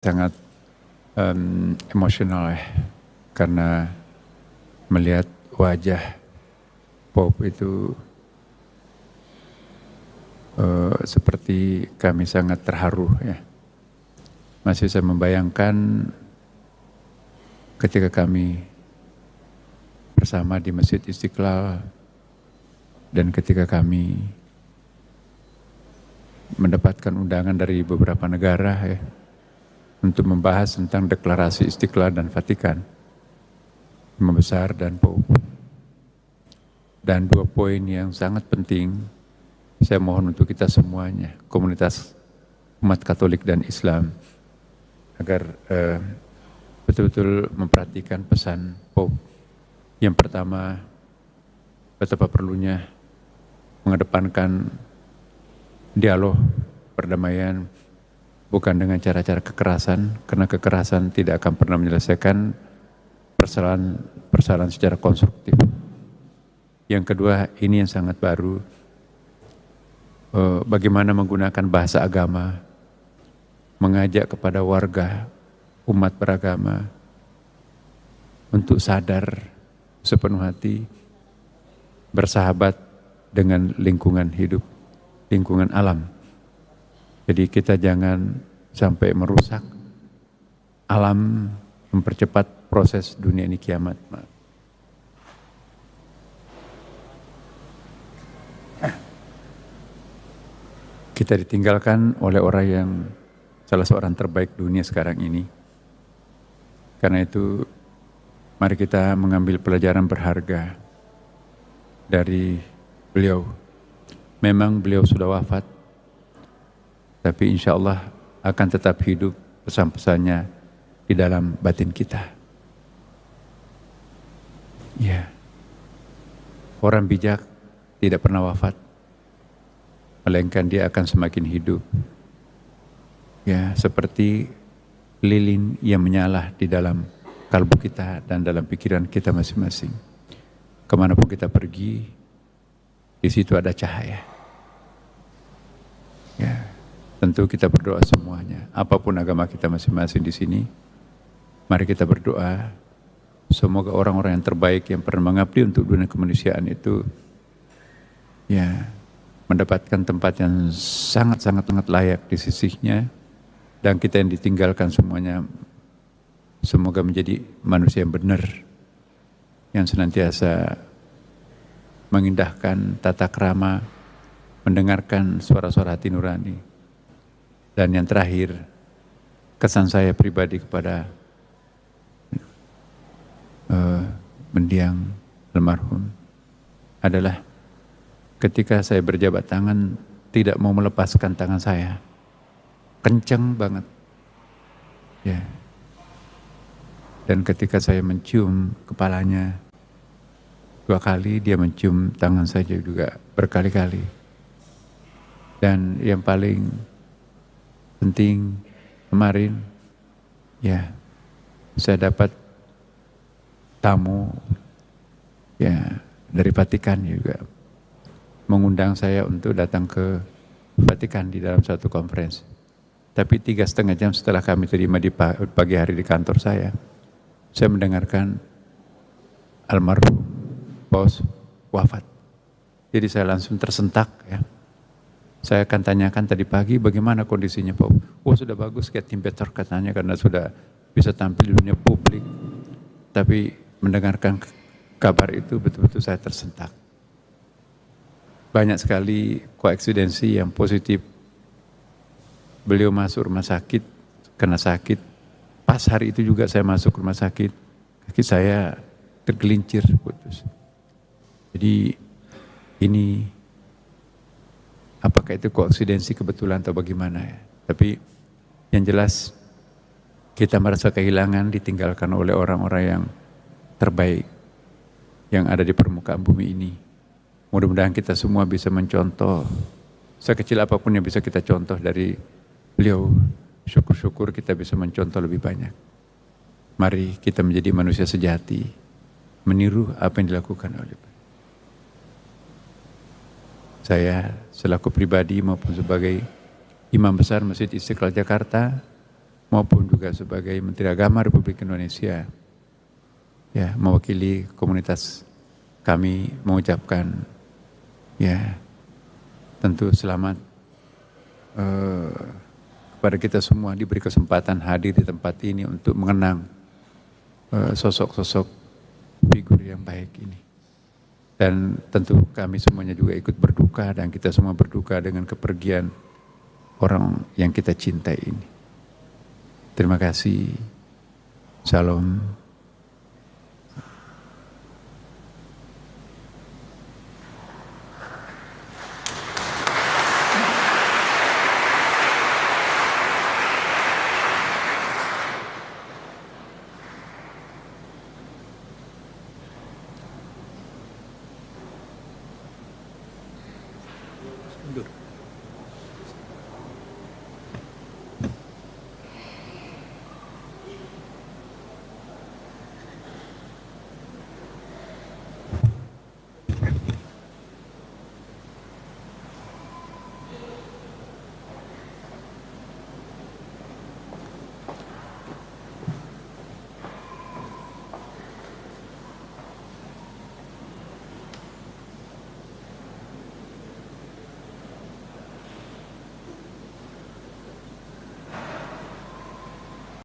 sangat emosional ya, karena melihat wajah Pope itu seperti kami sangat terharu ya. Masih bisa membayangkan ketika kami bersama di Masjid Istiqlal dan ketika kami mendapatkan undangan dari beberapa negara ya, untuk membahas tentang deklarasi Istiqlal dan Vatikan, Imam Besar dan Pope. Dan dua poin yang sangat penting, saya mohon untuk kita semuanya, komunitas umat Katolik dan Islam, agar betul-betul memperhatikan pesan Pope. Yang pertama, betapa perlunya mengedepankan dialog, perdamaian, bukan dengan cara-cara kekerasan, karena kekerasan tidak akan pernah menyelesaikan persoalan secara konstruktif. Yang kedua, ini yang sangat baru, bagaimana menggunakan bahasa agama, mengajak kepada warga, umat beragama, untuk sadar sepenuh hati, bersahabat dengan lingkungan hidup, lingkungan alam. Jadi kita jangan sampai merusak alam, mempercepat proses dunia ini kiamat. Kita ditinggalkan oleh orang yang salah seorang terbaik dunia sekarang ini. Karena itu, mari kita mengambil pelajaran berharga dari beliau. Memang beliau sudah wafat, tapi insya Allah akan tetap hidup pesan-pesannya di dalam batin kita. Ya, orang bijak tidak pernah wafat, melainkan dia akan semakin hidup. Ya, seperti lilin yang menyala di dalam kalbu kita dan dalam pikiran kita masing-masing. Kemanapun kita pergi, di situ ada cahaya. Ya, tentu kita berdoa semuanya. Apapun agama kita masing-masing di sini, mari kita berdoa. Semoga orang-orang yang terbaik yang pernah mengabdi untuk dunia kemanusiaan itu, ya, mendapatkan tempat yang sangat-sangat layak di sisinya, dan kita yang ditinggalkan semuanya, semoga menjadi manusia yang benar, yang senantiasa mengindahkan tata krama, mendengarkan suara-suara hati nurani. Dan yang terakhir, kesan saya pribadi kepada mendiang almarhum adalah ketika saya berjabat tangan, tidak mau melepaskan tangan saya. Kencang banget. Ya. Dan ketika saya mencium kepalanya 2 kali, dia mencium tangan saya juga berkali-kali. Dan yang paling penting kemarin, ya, saya dapat tamu ya dari Vatikan juga, mengundang saya untuk datang ke Vatikan di dalam satu conference. Tapi 3,5 jam setelah kami terima di pagi hari di kantor saya mendengarkan almarhum Paus wafat. Jadi saya langsung tersentak ya. Saya akan tanyakan tadi pagi bagaimana kondisinya Paus. Oh, sudah bagus, kayak tim Peter katanya, karena sudah bisa tampil di dunia publik. Tapi mendengarkan kabar itu betul-betul saya tersentak. Banyak sekali koeksidensi yang positif. Beliau masuk rumah sakit, kena sakit. Pas hari itu juga saya masuk rumah sakit, kaki saya tergelincir putus. Jadi ini, apakah itu koeksidensi kebetulan atau bagaimana ya? Tapi yang jelas kita merasa kehilangan, ditinggalkan oleh orang-orang yang terbaik yang ada di permukaan bumi ini. Mudah-mudahan kita semua bisa mencontoh, sekecil apapun yang bisa kita contoh dari beliau. Syukur-syukur kita bisa mencontoh lebih banyak. Mari kita menjadi manusia sejati, meniru apa yang dilakukan oleh beliau. Saya selaku pribadi maupun sebagai Imam Besar Masjid Istiqlal Jakarta, maupun juga sebagai Menteri Agama Republik Indonesia, ya, mewakili komunitas kami mengucapkan ya tentu selamat kepada kita semua diberi kesempatan hadir di tempat ini untuk mengenang sosok-sosok figur yang baik ini. Dan tentu kami semuanya juga ikut berduka dan kita semua berduka dengan kepergian orang yang kita cintai ini. Terima kasih. Salam.